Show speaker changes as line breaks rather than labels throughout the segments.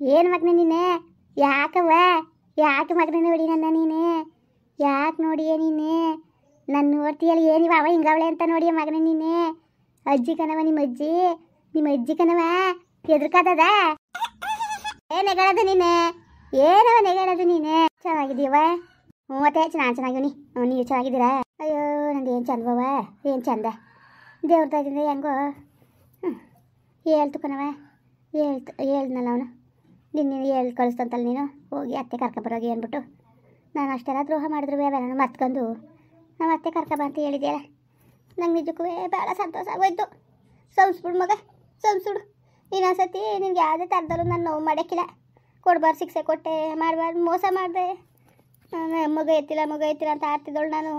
ಏನು ಮಗನೇ ನೀನೆ? ಯಾಕವ್ವ? ಯಾಕೆ ಮಗನೇ ನೋಡಿ ನನ್ನ ನೀನೆ? ಯಾಕೆ ನೋಡಿಯೇ ನೀನೆ? ನನ್ನ ನೋಡ್ತೀಯಲ್ಲ ಏನಿವ ಅವ ಹಿಂಗವಳೆ ಅಂತ ನೋಡಿಯ ಮಗನೇ ನೀನೆ? ಅಜ್ಜಿ ಕಣವ ನಿಮ್ಮ ಅಜ್ಜಿ ಕಣವ ಎದ್ರಕದ ಏನು ನೆಗಳದು ನೀನೆ? ಏನವ ನೆಗಳದು ನೀನೆ? ಚೆನ್ನಾಗಿದ್ದೀವ? ಮತ್ತೆ ನಾನು ಚೆನ್ನಾಗಿವ್ನಿ. ನೀವು ಚೆನ್ನಾಗಿದ್ದೀರಾ? ಅಯ್ಯೋ ನಂದು ಏನು ಚಂದವ, ಏನು ಚಂದ ದೇವ್ರದಾಗಿಂದ ಹೆಂಗೋ ಹೇಳ್ತು ಕಣವ. ಹೇಳ್ದನಲ್ಲ ಅವನು ನಿನ್ನ ಹೇಳಿ ಕಳಿಸ್ತಂತಲ್ಲ ನೀನು ಹೋಗಿ ಅತ್ತೆ ಕರ್ಕೊಬರೋಗಿ ಅಂದ್ಬಿಟ್ಟು. ನಾನು ಅಷ್ಟೆಲ್ಲ ದ್ರೋಹ ಮಾಡಿದ್ರು ಅವೆಲ್ಲ ಮರ್ತ್ಕೊಂಡು ನಾವು ಅತ್ತೆ ಕರ್ಕೊಬ ಅಂತ ಹೇಳಿದೆಯಲ್ಲ, ನಂಗೆ ನಿಜಕ್ಕೂ ಭಾಳ ಸಂತೋಷ ಆಗೋಯ್ತು. ಸಂಸ್ಬಿಡು ಮಗ, ಸಂಸ್ಬಿಡು. ಇನ್ನೊಂದ್ಸತಿ ನಿನ್ಗೆ ಯಾವುದೇ ಥರದಲ್ಲೂ ನಾನು ನೋವು ಮಾಡೋಕ್ಕಿಲ್ಲ. ಕೊಡ್ಬಾರ್ದು ಶಿಕ್ಷೆ ಕೊಟ್ಟೆ, ಮಾಡಬಾರ್ದು ಮೋಸ ಮಾಡಿದೆ. ಮಗ ಎತ್ತಿಲ್ಲ ಅಂತ ಆಡ್ತಿದ್ದಳು ನಾನು.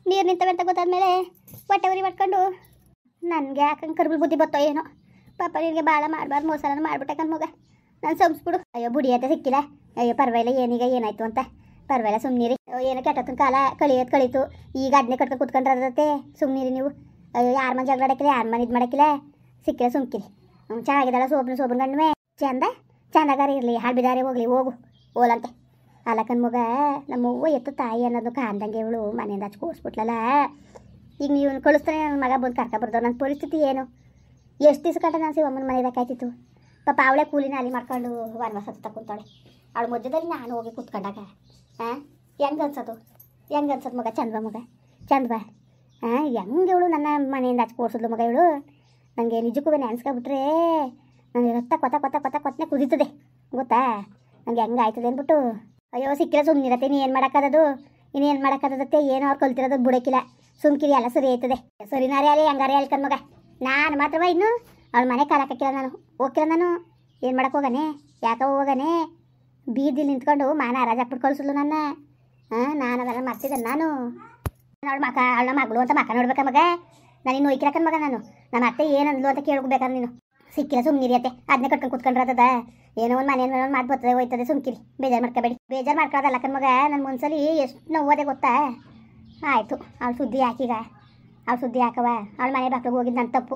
ನೀರು ನಿಂತವೆ ಅಂತ ಗೊತ್ತಾದ್ಮೇಲೆ ಹೊಟ್ಟೆ ಉರಿ ಮಾಡ್ಕೊಂಡು ನನಗೆ ಯಾಕಂಗೆ ಕರ್ಬಲ್ ಬುದ್ಧಿ ಬತ್ತೋ ಏನೋ. ಪಾಪ ನಿನಗೆ ಭಾಳ ಮಾಡಬಾರ್ದು ಮೋಸನ ಮಾಡಿಬಿಟ್ಟೆ ಕಣ್ ಮಗ. ನಾನು ಸಂಸ್ಬಿಡು. ಅಯ್ಯೋ ಬುಡಿ ಅಂತ ಸಿಕ್ಕಿಲ್ಲ. ಅಯ್ಯೋ ಪರವಾಗಿಲ್ಲ, ಏನೀಗ ಏನಾಯ್ತು ಅಂತ ಪರವಾಗಿಲ್ಲ, ಸುಮ್ಮನಿರಿ. ಏನೋ ಕೆಟ್ಟತ್ತಿನ ಕಾಲ ಕಳೀತು. ಈಗ ಅದನ್ನೇ ಕಟ್ಕೊಂಡು ಕೂತ್ಕೊಂಡ್ರದತ್ತೆ. ಸುಮ್ಮನಿರಿ ನೀವು. ಅಯ್ಯೋ ಯಾರ ಮನೆ ಜಗಳ ಆಡಕ್ಕಿಲ್ಲ, ಯಾರ ಮನೆ ಇದು ಮಾಡೋಕ್ಕಿಲ್ಲ. ಸಿಕ್ಕಿಲ್ಲ ಸುಮ್ಕಿರಿ. ಚೆನ್ನಾಗಿದ್ದಲ್ಲ ಸೋಬನ ಗಂಡುವೆ ಚಂದಗಾರ ಇರಲಿ, ಹಾಳ್ಬಿದಾರೆ ಹೋಗ್ಲಿ ಹೋಗು ಓಲಂತೆ. ಅಲ್ಲಕ್ಕನ್ ಮಗ ನಮ್ಮವ್ವ ಎತ್ತು ತಾಯಿ ಅನ್ನೋದು ಕಾಂದಂಗೆ ಇವಳು ಮನೆಯಿಂದ ಹಚ್ಚಿ ಕೂರಿಸ್ಬಿಟ್ಲಲ್ಲ. ಈಗ ನೀವು ಕಳಿಸ್ತಾನೆ ನನ್ನ ಮಗ ಬಂದು ಕರ್ಕೊಬರ್ದು. ನನ್ನ ಪರಿಸ್ಥಿತಿ ಏನು? ಎಷ್ಟು ದಿವಸ ಕಂಡ ನಾನು ಶಿವಮ್ಮನ ಮನೆಯದಾಕಾಯ್ತಿತ್ತು. ಪಾಪ ಅವಳೇ ಕೂಲಿನ ಅಲ್ಲಿ ಮಾಡ್ಕೊಂಡು ವನವಾಸ ತಗೊಂತಾಳೆ. ಅವಳ ಮಧ್ಯದಲ್ಲಿ ನಾನು ಹೋಗಿ ಕೂತ್ಕೊಂಡಾಗ ಹೆಂಗೆ ಅನ್ಸೋದು ಮಗ? ಚಂದ್ವ ಮಗ ಚಂದ್ವ ಹೆಂಗೆ ಇವಳು ನನ್ನ ಮನೆಯಿಂದ ಹಚ್ಚಿ ಕೂರಿಸಿದ್ಲು ಮಗ ಇವಳು. ನನಗೆ ನಿಜಕ್ಕೂ ನೆನ್ಸ್ಕೊಬಿಟ್ರೆ ನನಗೆ ರಕ್ತ ಕೊತ್ತನೆ ಕುದೀತದೆ ಗೊತ್ತಾ. ನನಗೆ ಹೆಂಗೆ ಆಯ್ತದೆ ಅಂದ್ಬಿಟ್ಟು ಅಯ್ಯೋ ಸಿಕ್ಕಿಲ್ಲ ಸುಮ್ಮನಿರತ್ತೆ. ಇನ್ನೇನು ಮಾಡೋಕ್ಕದದು? ಇನ್ನೇನು ಮಾಡೋಕ್ಕದತ್ತೆ? ಏನೋ ಅವ್ರು ಕಲ್ತಿರೋದು ಬಿಡೋಕ್ಕಿಲ್ಲ. ಸುಮ್ಕಿರಿ, ಎಲ್ಲ ಸರಿ ಆಯ್ತದೆ. ಸರಿನಾರೇ ಅಲ್ಲಿ ಹೆಂಗಾರೇ ಹೇಳ್ಕೊಂಡು ಮಗ. ನಾನು ಮಾತ್ರವ ಇನ್ನು ಅವಳ ಮನೆ ಕಾಲಕ್ಕಿಲ್ಲ. ನಾನು ಹೋಗ್ತಿಲ್ಲ. ನಾನು ಏನು ಮಾಡಕ್ಕೆ ಹೋಗಾನೆ? ಯಾಕೆ ಹೋಗಾನೆ? ಬೀದಿಲಿ ನಿಂತ್ಕೊಂಡು ಮಾನ ಹರಾಜ್ ಹಾಕ್ಬಿಟ್ಟು ಕಳಿಸಿದ್ಲು ನನ್ನ. ನಾನು ಅವೆಲ್ಲ ಮಾಡ್ತಿದ್ದೆ. ನಾನು ಅವಳ ಮಗಳು ಅಂತ ಮಕ್ಕ ನೋಡ್ಬೇಕ ಮಗ. ನಾನು ಇನ್ನು ಒಯ್ಕಿರಕನ್ ಮಗ. ನಾನು ನಮ್ಮ ಅತ್ತೆ ಏನಂದ್ಲು ಅಂತ ಕೇಳ್ಬೇಕಾದ್ರೆ ನೀನು ಸಿಕ್ಕಿಲ್ಲ ಸುಮ್ಮನಿರಿ ಅತ್ತೆ. ಅದನ್ನೇ ಕಟ್ಕೊಂಡು ಕೂತ್ಕೊಂಡ್ರದ ಏನೋ ಒಂದು ಮನೆ ಮಾತು ಬರ್ತದೆ ಹೋಯ್ತದೆ. ಸುಮ್ಕಿರಿ, ಬೇಜಾರು ಮಾಡ್ಕೋಬೇಡಿ. ಬೇಜಾರು ಮಾಡ್ಕೊಳ್ಳೋದಲ್ಲ ಕನ್ ಮಗ. ನನ್ನ ಮುನ್ಸಲಿ ಎಷ್ಟು ನೋವೋದೆ ಗೊತ್ತಾ. ಆಯಿತು ಅವಳು ಸುದ್ದಿ ಹಾಕೀಗ. ಅವಳು ಸುದ್ದಿ ಹಾಕವ ಅವಳ ಮನೆ ಬಾಕ್ಲಿಗೆ ಹೋಗಿದ್ದು ನನ್ನ ತಪ್ಪು.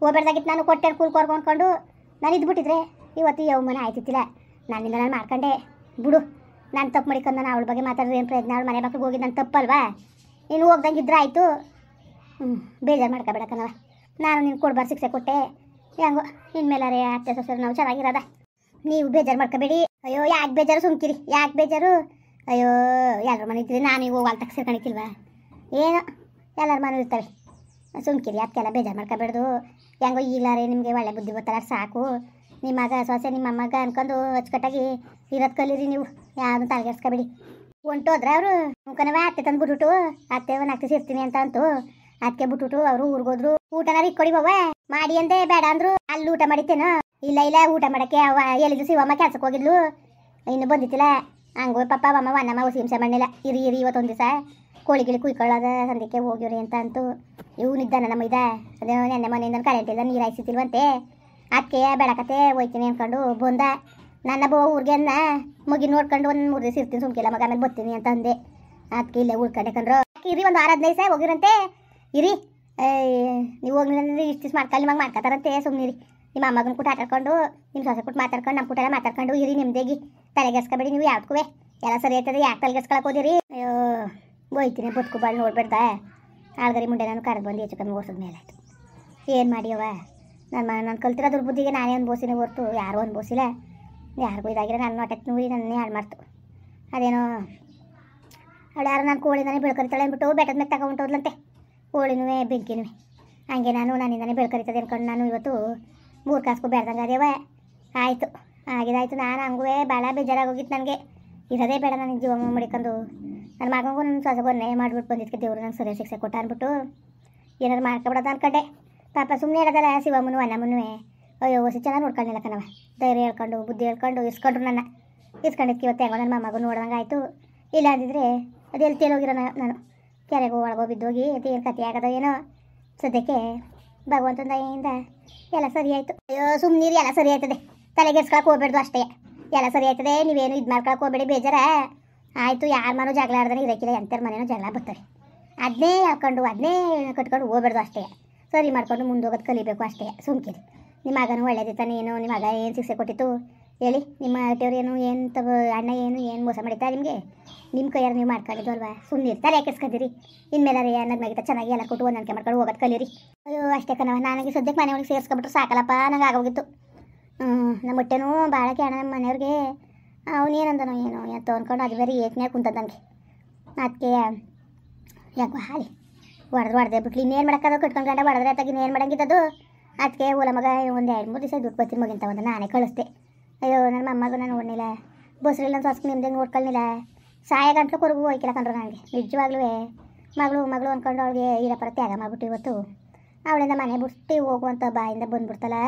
ಹೋಗ್ಬೇಡ್ದಾಗಿತ್ತು. ನಾನು ಕೊಟ್ಟೆ ಕೂಲ್ಕೊರ್ಕೊಂಡು ನಾನು ಇದ್ಬಿಟ್ಟಿದ್ರೆ ಇವತ್ತು ಯಾವ ಮನೆ ಆಯ್ತಿತ್ತಿಲ್ಲ. ನನ್ನಿಂದ ನಾನು ಮಾಡ್ಕೊಂಡೆ ಬಿಡು. ನಾನು ತಪ್ಪು ಮಾಡಿಕೊಂಡು ನಾನು ಅವಳ ಬಗ್ಗೆ ಮಾತಾಡಿದ್ರೆ ಏನು ಪ್ರಯತ್ನ? ಅವಳ ಮನೆ ಬಾಕ್ಲಿಗೆ ಹೋಗಿದ್ದು ನನ್ನ ತಪ್ಪಲ್ವಾ? ನೀನು ಹೋಗ್ದಂಗಿದ್ರೆ ಆಯಿತು. ಬೇಜಾರು ಮಾಡ್ಕೋಬೇಡಕ್ಕನವ. ನಾನು ನೀನು ಕೊಡ್ಬಾರ್ದು ಶಿಕ್ಷೆ ಕೊಟ್ಟೆ. ಹೆಂಗೋ ಇನ್ಮೇಲಾರೆ ಅತ್ತೆ ಸೊಸೆರು ನಾವು ಚೆನ್ನಾಗಿರೋದ. ನೀವು ಬೇಜಾರು ಮಾಡ್ಕೋಬೇಡಿ. ಅಯ್ಯೋ ಯಾಕೆ ಬೇಜಾರು? ಸುಮ್ಕಿರಿ, ಯಾಕೆ ಬೇಜಾರು? ಅಯ್ಯೋ ಎಲ್ಲರ ಮನೆ ಇದ್ದರೆ ನಾನು ಈಗ ಹೋಗಿ ತಕ್ಕ ಸೇರ್ಕೊಂಡಿಕ್ಕಿಲ್ವಾ? ಏನೋ ಎಲ್ಲರ ಮನೆ ಇರ್ತವೆ. ಸುಮ್ಕಿರಿ, ಅದಕ್ಕೆಲ್ಲ ಬೇಜಾರು ಮಾಡ್ಕೋಬೇಡ್ದು. ಹೆಂಗೋ ಈಗಲಾರೆ ನಿಮಗೆ ಒಳ್ಳೆ ಬುದ್ಧಿ ಗೊತ್ತಲ್ಲ ಸಾಕು. ನಿಮ್ಮ ಮಗ ಸೊಸೆ ನಿಮ್ಮ ಮಗ ಅನ್ಕೊಂಡು ಅಚ್ಚುಕಟ್ಟಾಗಿ ಇರೋದು ಕಲೀರಿ ನೀವು. ಯಾವುದು ತಲೆಗೆಡ್ಸ್ಕೊಬೇಡಿ. ಹೊಂಟೋದ್ರೆ ಅವರು ಮುಖನವ ಅತ್ತೆ ತಂದು ಬಿಟ್ಬಿಟ್ಟು ಅತ್ತೆ ಒಂದು ಅತ್ತೆ ಸೇರ್ತೀನಿ ಅಂತ ಅಂತು. ಅದಕ್ಕೆ ಬಿಟ್ಬಿಟ್ಟು ಅವರು ಊರಿಗೋದ್ರು. ಊಟನಾರು ಇಕ್ಕೊಡಿ ಬವ್ವ ಮಾಡಿ ಅಂದೆ. ಬೇಡ ಅಂದ್ರು. ಅಲ್ಲಿ ಊಟ ಮಾಡಿತ್ತೇನೋ? ಇಲ್ಲ ಊಟ ಮಾಡೋಕ್ಕೆ ಅವ ಎಲ್ಲಿದ್ದು ಶಿವಮ್ಮ ಕೆಲ್ಸಕ್ಕೆ ಹೋಗಿದ್ಲು, ಇನ್ನು ಬಂದಿತ್ತಿಲ್ಲ. ಹಂಗೋ ಪಾಪ ಅಮ್ಮ ವನ್ನಮ್ಮ ಹುಸಿ ಹಿಂಸೆ ಮಾಡಲಿಲ್ಲ. ಇರಿ ಇವತ್ತೊಂದು ದಿವಸ ಕೋಳಿಗಿಳಿ ಕುಯ್ಕೊಳ್ಳೋದ ಸಂದಕ್ಕೆ ಹೋಗಿವ್ರಿ ಅಂತ ಅಂತು. ಇವನಿದ್ದಾನ ನಮ್ಮ ಅದೇ ನೆನ್ನೆ ಮನೆಯಿಂದ ಕರೆಂಟ್ ಇಲ್ಲ, ನೀರು ಹಾಯಿಸಿತಿಲ್ವಂತೆ. ಅದಕ್ಕೆ ಬೆಳಕತ್ತೆ ಹೋಯ್ತೀನಿ ಅಂದ್ಕೊಂಡು ಬಂದ. ನನ್ನ ಊರಿಗೆ ಮುಗಿ ನೋಡ್ಕೊಂಡು ಒಂದು 3 ದಿವಸ ಇರ್ತೀನಿ ಸುಮ್ಕಿಲ್ಲ ಮಗ, ಆಮೇಲೆ ಬರ್ತೀನಿ ಅಂತ ಅಂದೆ. ಅದಕ್ಕೆ ಇಲ್ಲೇ ಉಳ್ಕೊಂಡೆ ಕಂಡ್ರು. ಇರಿ ಒಂದು 6-15 ದಿವಸ ಹೋಗಿರಂತೆ. ಇರಿ ನೀವು ಹೋಗ್ಲಿಲ್ಲ ಇಷ್ಟು ದಿವಸ ಮಾಡ್ಕೊಳ್ಳಿ ನಿಮಗೆ ಮಾಡ್ಕೊತಾರಂತೆ. ಸುಮ್ಮನಿರಿ. ನಿಮ್ಮ ಅಮ್ಮಗನ ಕೂಟ ಆಟಾಡ್ಕೊಂಡು ನಿಮ್ಮ ಸೊಸೆ ಕೂಟ ಮಾತಾಡ್ಕೊಂಡು ನಮ್ಮ ಕೂಟೆಲ್ಲ ಮಾತಾಡ್ಕೊಂಡು ಇರಿ. ನಿಮ್ಮದೇಗಿ ತಲೆಗೆಸ್ಕೊಬೇಡಿ ನೀವು ಯಾವ್ದಕ್ಕೂ. ಎಲ್ಲ ಸರಿ ಆಯ್ತದೆ. ಯಾಕೆ ತಲೆಗೆಸ್ಕೊಳಕ್ಕೆ ಹೋದಿರಿ? ಅಯ್ಯೋ ಹೋಯ್ತೀನಿ ಬದುಕು ಬಾಳು ನೋಡ್ಬೇಡ್ದ. ಆಳ್ಗರಿ ಮುಂಡೆ ನಾನು ಕರೆದು ಬಂದು ಹೆಚ್ಚು ಕಮ್ಮಿ ಓಡಿಸಿದ ಮೇಲೆ ಆಯಿತು. ಏನು ಮಾಡಿಯವ? ನಾನು ಕಲ್ತಿರೋ ದುರ್ಬುದ್ಧಿಗೆ ನಾನೇ ಅನ್ಬೋಸಿನೇ ಹೊರ್ತು ಯಾರೂ ಅನ್ಬೋಸಿಲ್ಲ. ಯಾರಿಗೂ ಇದಾಗಿರೋ ನನ್ನ ಹೊಟ್ಟೆಗೆ ನೋಡಿ ನನ್ನೇ ಹಾಳು ಮಾಡ್ತು. ಅದೇನೋ ಅವಳು ಯಾರು ನಾನು ಕೋಳಿನೇ ಬೆಳ್ಕರಿತಾಳೆ ಅಂದ್ಬಿಟ್ಟು ಬೆಟ್ಟದ ಮೇಲೆ ತಗೊಂಡೋದ್ಲಂತೆ. ಕೋಳಿನೂ ಬೆಂಕಿನೂ ಹಂಗೆ ನನ್ನಿಂದನೇ ಬೆಳ್ಕರಿತದೆ ಅನ್ಕೊಂಡು ನಾನು ಇವತ್ತು 3 ಕಾಸ್ಗೂ ಬೇಡ್ದಂಗೆ ಅದೇವ ಆಯಿತು. ಆಗಿದಾಯ್ತು. ನಾನು ಹಂಗೂ ಭಾಳ ಬೇಜಾರಾಗೋಗಿತ್ತು ನನಗೆ. ಇರೋದೇ ಬೇಡ ನನಗೆ ಜೀವ ಮಡಿಕೊಂಡು ನನ್ನ ಮಗನಿಗೂ ನನ್ನ ಸೊಸೆಗೂ ಅನ್ಯಾಯ ಮಾಡಿಬಿಟ್ಟು ಬಂದಿದ್ದಕ್ಕೆ ದೇವರು ನಂಗೆ ಸರಿಯಾಗಿ ಶಿಕ್ಷೆ ಕೊಟ್ಟ ಅಂದ್ಬಿಟ್ಟು ಏನಾದ್ರು ಮಾಡ್ಕೊಬಿಡೋದು ಅನ್ಕೊಂಡೆ. ಪಾಪ ಸುಮ್ಮನೆ ಇರೋದಲ್ಲ ಶಿವಮ್ಮನೂ ಅನ್ನಮ್ಮನೂ. ಅಯ್ಯೋ ಹೊಸಿ ಚೆನ್ನಾಗಿ ನೋಡ್ಕೊಂಡಿಲ್ಲ ಕಣವ. ಧೈರ್ಯ ಹೇಳ್ಕೊಂಡು ಬುದ್ಧಿ ಹೇಳ್ಕೊಂಡು ಇಸ್ಕೊಂಡ್ರು ನನ್ನ. ಇಸ್ಕೊಂಡಿದ್ದಕ್ಕೆ ಇವತ್ತು ಹೆಂಗೋ ನನ್ನ ಮಗು ನೋಡ್ದಂಗೆ ಆಯಿತು. ಇಲ್ಲ ಅಂದಿದ್ರೆ ಅದೆಲ್ಲಿ ತೇಲೋಗಿರೋ ನಾನು ಕೆರೆಗೂ ಒಳಗೋ ಬಿದ್ದೋಗಿ ಅದೇನು ಕತೆ ಆಗೋದೋ ಏನೋ. ಸದ್ಯಕ್ಕೆ ಭಗವಂತನ ದಯೆಯಿಂದ ಎಲ್ಲ ಸರಿ ಆಯಿತು. ಅಯ್ಯೋ ಸುಮ್ಮನೀರು, ಎಲ್ಲ ಸರಿ ಆಯ್ತದೆ. ತಲೆಗೆಡ್ಸ್ಕೊಳಕ್ಕೆ ಹೋಗ್ಬೇಡ್ದು ಅಷ್ಟೇ. ಎಲ್ಲ ಸರಿ ಆಯ್ತದೆ. ನೀವೇನು ಇದು ಮಾಡ್ಕೊಳಕ್ಕೆ ಹೋಗ್ಬೇಡಿ. ಬೇಜಾರ ಆಯಿತು. ಯಾರ ಮನೂ ಜಗಳ ಆಡ್ದಾನೆ ಇರೋಕ್ಕಿಲ್ಲ. ಎಂಥರ ಮನೇನೋ ಜಗಳ ಬರ್ತಾರೆ. ಅದನ್ನೇ ಹಾಕೊಂಡು ಅದನ್ನೇ ಕಟ್ಕೊಂಡು ಹೋಗ್ಬೇಡ್ದು ಅಷ್ಟೇ. ಸರಿ ಮಾಡ್ಕೊಂಡು ಮುಂದೆ ಹೋಗೋದು ಕಲಿಬೇಕು ಅಷ್ಟೇ. ಸುಮ್ಕಿರಿ. ನಿಮ್ಮ ಮಗನೂ ಒಳ್ಳೇದಿತ್ತಾನೆ. ಏನು ನಿಮ್ಮ ಮಗ ಏನು ಶಿಕ್ಷೆ ಕೊಟ್ಟಿತ್ತು ಹೇಳಿ ನಿಮ್ಮ ಹಟ್ಟಿಯವ್ರು ಏನು ಅಣ್ಣ ಏನು ಮೋಸ ಮಾಡಿದ್ದ ನಿಮಗೆ? ನಿಮ್ಮ ಕೈಯಾರು ನೀವು ಮಾಡ್ಕೊಂಡಿದ್ದು ಅಲ್ವಾ, ಸುಮ್ಮನೆ ಇರ್ತಾರೆ ಯಾಕೆ ಕೆಸ್ಕೊಂಡಿರಿ? ಇನ್ಮೇಲೆ ರೀ ಅನ್ನದ ಮ್ಯಾಗಿತ ಚೆನ್ನಾಗಿ ಎಲ್ಲ ಕೊಟ್ಟು ಹೊಂದಾಣಿಕೆ ಮಾಡ್ಕೊಂಡು ಹೋಗೋದು ಕಲೀರಿ. ಅಯ್ಯೋ ಅಷ್ಟೇ ಕಣವ, ನನಗೆ ಸದ್ಯಕ್ಕೆ ಮನೆ ಒಳಗೆ ಸೇರಿಸ್ಕೊಬಿಟ್ರು ಸಾಕಲ್ಲಪ್ಪ, ನಂಗೆ ಆಗೋಗಿತ್ತು. ನಮ್ಮ ಹೊಟ್ಟೆನೂ ಭಾಳ ಕ್ಯಾಣ ನಮ್ಮ ಮನೆಯವ್ರಿಗೆ. ಅವನೇನಂದನೋ ಏನೋ ಅಂತ ಅಂದ್ಕೊಂಡು ಅದು ಬೇರೆ ಏಕನೇ ಕುಂತದ ನನಗೆ. ಅದಕ್ಕೆ ಯಾಕೋ ಹಾಲಿ ಹೊಡೆದೇ ಬಿಟ್ಲಿ, ಇನ್ನೇನು ಮಾಡೋಕ್ಕದು, ಕಟ್ಕೊಂಡು ಗಂಡ ಹೊಡೆದ್ರೆ ಅತ್ತಾಗ ಇನ್ನೇನು ಮಾಡೋಂಗಿದ್ದದು. ಅದಕ್ಕೆ ಓಲ ಮಗ ಒಂದು 2-3 ದಿವಸ ದುಡ್ಡು ಬರ್ತೀನಿ ಮಗಿಂತ ಒಂದು ನಾನೇ ಕಳಿಸ್ದೆ. ಅಯ್ಯೋ ನನ್ನ ಮೊಮ್ಮಗ ನಾನು ನೋಡಲಿಲ್ಲ, ಬಸ್ರಿಲ್ಲ ಅಂತ ಹೊಸ್ಕು ನಿಮ್ದಂಗೆ ನೋಡ್ಕೊಳ್ಳಿಲ್ಲ, ಸಾಯ ಗಂಟ್ಲು ಕೊರಗು ಹೋಯ್ಕಿಲ್ಲ ಕಂಡ್ರು ನನಗೆ ನಿಜವಾಗ್ಲೂ. ಮಗಳು ಅಂದ್ಕೊಂಡು ಅವಳಿಗೆ ಇರಪರ ತ್ಯಾಗ ಮಾಡಿಬಿಟ್ಟು ಇವತ್ತು ಅವಳಿಂದ ಮನೆ ಬಿಟ್ಟು ಹೋಗುವಂಥ ಬಾಯಿಂದ ಬಂದ್ಬಿಡ್ತಲ್ಲ,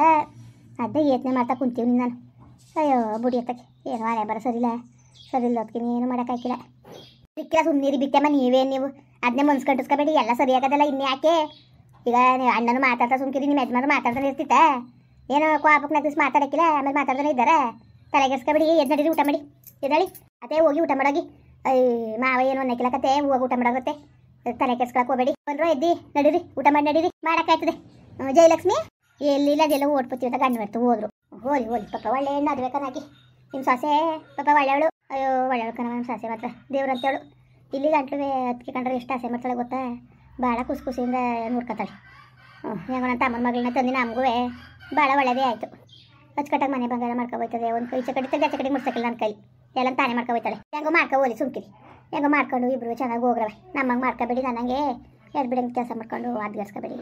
ಅದೇ ಯೋಚನೆ ಮಾಡ್ತಾ ಕುಂತೀವಿ ನಾನು. ಅಯ್ಯೋ ಬುಡಿ ಎತ್ತಕ್ಕೆ ಏನೋ ಹಣೆ ಬರ ಸರಿಲ್ಲ ಅದಕ್ಕೆ ಏನು ಮಾಡೋಕ್ಕಾಗಿಲ್ಲ. ಸಿಕ್ಕಿಲ್ಲ ಸುಮ್ಮನಿರಿ ಬಿಟ್ಟಮ್ಮ, ನೀವು ಅದನ್ನೇ ಮನ್ಸು ಕಟ್ಟಿಸ್ಕೋಬೇಡಿ, ಎಲ್ಲ ಸರಿಯಾಗದಲ್ಲ. ಇನ್ಯಾಕೆ ಈಗ ಅಣ್ಣನು ಮಾತಾಡ್ತಾ ಸುಮ್ಕಿರಿ, ನಿಮ್ಮ ಯಜಮಾನ ಮಾತಾಡ್ತಾನೆ ಇರ್ತಿತ್ತ ಏನೋ ಕೋಪಕ್ಕೆ ನಗ್ಗಿಸಿ ಮಾತಾಡೋಕ್ಕಿಲ್ಲ, ಆಮೇಲೆ ಮಾತಾಡ್ತಾನೆ ಇದ್ದಾರೆ. ತಲೆಗೆಸ್ಕೊಬೇಡಿ, ಎದ್ದು ನಡೀರಿ ಊಟ ಮಾಡಿ ಎದ್ದಾಳಿ, ಅದೇ ಹೋಗಿ ಊಟ ಮಾಡೋಗಿ. ಮಾವ ಏನು ಅನ್ನಕ್ಕಿಲ್ಲ ಕತೆ, ಹೋಗಿ ಊಟ ಮಾಡೋಗುತ್ತೆ, ತಲೆ ಕೆಸ್ಕೊಳಕ್ಕೆ ಹೋಗಬೇಡಿ. ಬಂದ್ರು ಎದ್ದಿ ನಡೀರಿ ಊಟ ಮಾಡಿ ನಡೀರಿ, ಮಾಡೋಕ್ಕಾಯ್ತದೆ. ಜಯಲಕ್ಷ್ಮಿ ಎಲ್ಲಿಲ್ಲ ಅದೆಲ್ಲ ಓಡ್ಪತ್ತೀವಿ ಅಂತ ಗಂಡು ಬರ್ತು ಹೋದ್ರು. ಹೋಲಿ ಪಾಪ ಒಳ್ಳೆ ಹೆಣ್ಣು ಅದು ಬೇಕಾನಾಕಿ ನಿಮ್ಮ ಸೊಸೆ ಪಾಪ ಒಳ್ಳೆಯವಳು. ಅಯ್ಯೋ ಒಳ್ಳೆಯವಳು ಕಣ ನಮ್ಮ ಸೊಸೆ ಮಾತ್ರ ದೇವ್ರಂತೇಳು. ಇಲ್ಲಿ ಗಂಟ್ಲು ಅದಕ್ಕೆ ಕಂಡ್ರೆ ಎಷ್ಟು ಆಸೆ ಮಾಡ್ತಾಳೆ ಗೊತ್ತಾ, ಭಾಳ ಖುಷಿಯಿಂದ ನೋಡ್ಕೊತಾಳೆ. ಹೆಂಗೋ ನನ್ನ ತಮ್ಮನ ಮಗಳನ್ನ ತಂದು ನಮಗೂ ಭಾಳ ಒಳ್ಳೆಯದೇ ಆಯಿತು. ಅಚ್ಚುಕಟ್ಟಾಗಿ ಮನೆ ಬಂಗಾರ ಮಾಡ್ಕೊಬೋಯ್ತದೆ, ಒಂದು ಕೈ ಚಕಡಿ ತೆಗೆ ಚಕಡಿಗೆ ಮುಡ್ಸಕ್ಕಿಲ್ಲ ನನ್ನ ಕೈಲಿ, ಎಲ್ಲ ತಾನೇ ಮಾಡ್ಕೊಬೋಯ್ತಾಳೆ. ಹೆಂಗೋ ಹೋಲಿ ಸುಮ್ಕಿರಿ, ಹೆಂಗೋ ಮಾಡ್ಕೊಂಡು ಇಬ್ಬರು ಚೆನ್ನಾಗಿ ಹೋಗ್ರವೆ. ನಮ್ಮಂಗೆ ಮಾಡ್ಕೋಬೇಡಿ, ನನಗೆ ಎರಡು ಬಿಡಂಗೆ ಕೆಲಸ ಮಾಡ್ಕೊಂಡು ಅದ್ಗರ್ಸ್ಕೋಬೇಡಿ.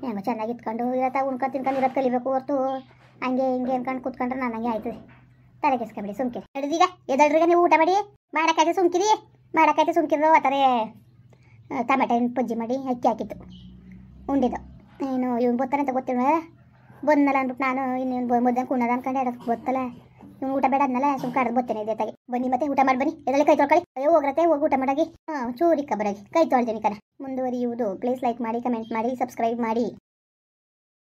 ಹೆಂಗೋ ಚೆನ್ನಾಗಿ ಇಟ್ಕೊಂಡು ಇರತ್ತ ಉಣ್ಕೊಂಡು ತಿನ್ಕೊಂಡು ಇರೋದು ಕಲಿಬೇಕು ಹೊರ್ತು ಹಂಗೆ ಹಿಂಗೆ ಅನ್ಕೊಂಡು ಕೂತ್ಕೊಂಡ್ರೆ ನನಗೆ ಆಯ್ತದೆ. ತಲೆಗೆಸ್ಕೊಬೇಡಿ ಸುಮ್ಕಿರಿ. ನಡೀದೀಗ ಎದಳ್ರಿಗೆ ನೀವು ಊಟ ಮಾಡಿ, ಮಾಡೋಕ್ಕಾಯ್ತು ಸುಮ್ಕಿರು. ಆ ಥರ ಟೊಮೆಟೊ ಹಣ್ಣು ಪಜ್ಜಿ ಮಾಡಿ ಅಕ್ಕಿ ಹಾಕಿತ್ತು ಉಂಡಿದ್ದು. ಏನು ಇವ್ನು ಬರ್ತಾನೆ ಅಂತ ಗೊತ್ತಿಲ್ಲ, ಬಂದಲ್ಲ ಅಂದ್ಬಿಟ್ಟು ನಾನು ಇನ್ನೇನು ಮುದ್ದೆ ಕುಣ್ಣದ ಅನ್ಕೊಂಡು ಹೇಳೋದು ಗೊತ್ತಲ್ಲ. ಇವ್ನು ಊಟ ಬೇಡ ಅದನ್ನಲ್ಲ ಸುಮ್ ಕರೆದು ಬರ್ತೇನೆ ಇದೇತಾಗಿ. ಬನ್ನಿ ಮತ್ತೆ ಊಟ ಮಾಡಿ ಬನ್ನಿ, ಎದರಲ್ಲಿ ಕೈ ತೊಳ್ಕೊಳ್ಳಿ. ಅಯ್ಯೋ ಹೋಗ್ರತೆ ಹೋಗಿ ಊಟ ಮಾಡಾಗಿ. ಚೂರಿಕ್ಕ ಬರಾಗಿ ಕೈ ತೊಳ್ತೀನಿ ಕಣ. ಮುಂದುವರಿಯುವುದು. ಪ್ಲೀಸ್ ಲೈಕ್ ಮಾಡಿ, ಕಮೆಂಟ್ ಮಾಡಿ, ಸಬ್ಸ್ಕ್ರೈಬ್ ಮಾಡಿ.